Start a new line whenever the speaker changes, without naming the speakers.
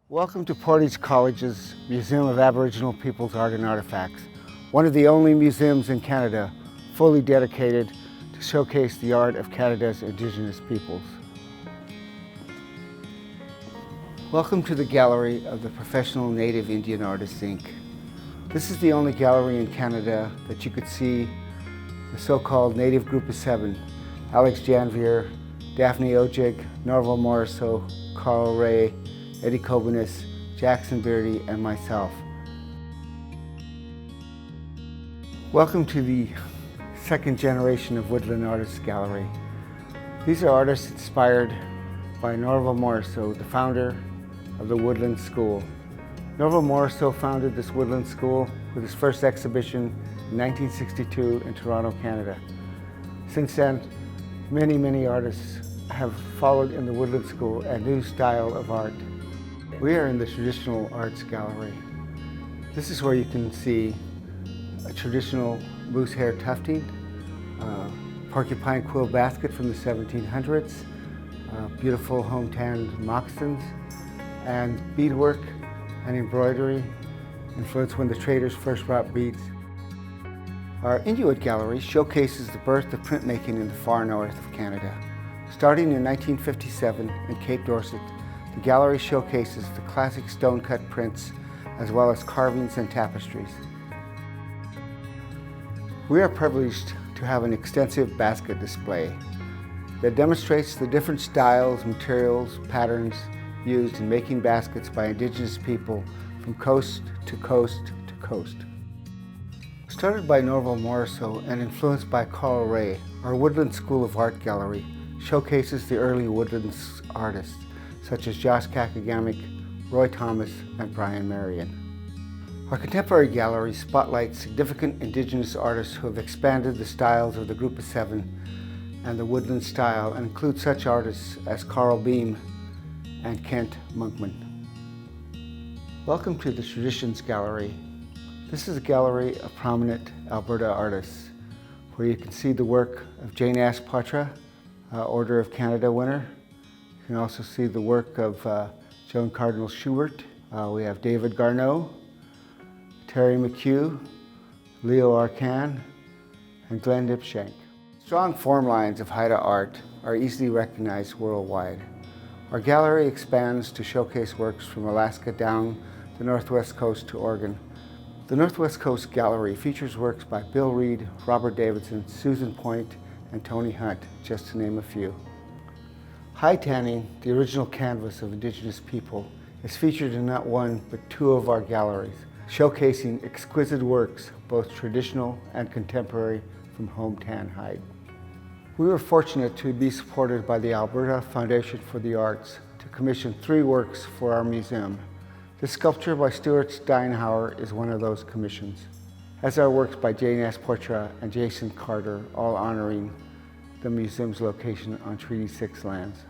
Welcome to Portage College's Museum of Aboriginal Peoples Art and Artifacts, one of the only museums in Canada fully dedicated to showcase the art of Canada's Indigenous peoples. Welcome to the gallery of the Professional Native Indian Artists, Inc. This is the only gallery in Canada that you could see the so-called Native Group of Seven: Alex Janvier, Daphne Ojig, Norval Morrisseau, Carl Ray, Eddie Kobenis, Jackson Beardy, and myself. Welcome to the second generation of Woodland Artists Gallery. These are artists inspired by Norval Morrisseau, the founder of the Woodland School. Norval Morrisseau founded this Woodland School with his first exhibition in 1962 in Toronto, Canada. Since then, many artists have followed in the Woodland School a new style of art. We are in the Traditional Arts Gallery. This is where you can see a traditional moose hair tufting, porcupine quill basket from the 1700s, beautiful home-tanned moccasins, and beadwork and embroidery influenced when the traders first brought beads. Our Inuit Gallery showcases the birth of printmaking in the far north of Canada. Starting in 1957 in Cape Dorset, the gallery showcases the classic stone-cut prints as well as carvings and tapestries. We are privileged to have an extensive basket display that demonstrates the different styles, materials, patterns used in making baskets by Indigenous people from coast to coast to coast. Started by Norval Morrisseau and influenced by Carl Ray, our Woodland School of Art Gallery showcases the early Woodlands artists such as Josh Kakagamic, Roy Thomas, and Brian Marion. Our contemporary gallery spotlights significant Indigenous artists who have expanded the styles of the Group of Seven and the Woodland style, and include such artists as Carl Beam and Kent Monkman. Welcome to the Traditions Gallery. This is a gallery of prominent Alberta artists, where you can see the work of Jane Ash-Potra, Order of Canada winner. You can also see the work of Joan Cardinal Schubert. We have David Garneau, Terry McHugh, Leo Arcan, and Glenn Dipshank. Strong form lines of Haida art are easily recognized worldwide. Our gallery expands to showcase works from Alaska down the Northwest Coast to Oregon. The Northwest Coast Gallery features works by Bill Reed, Robert Davidson, Susan Point, and Tony Hunt, just to name a few. High tanning, the original canvas of Indigenous people, is featured in not one but two of our galleries, showcasing exquisite works, both traditional and contemporary, from home tan hide. We were fortunate to be supported by the Alberta Foundation for the Arts to commission 3 works for our museum. This sculpture by Stuart Steinhauer is one of those commissions, as are works by Jane Ash-Potra and Jason Carter, all honoring the museum's location on Treaty 6 lands.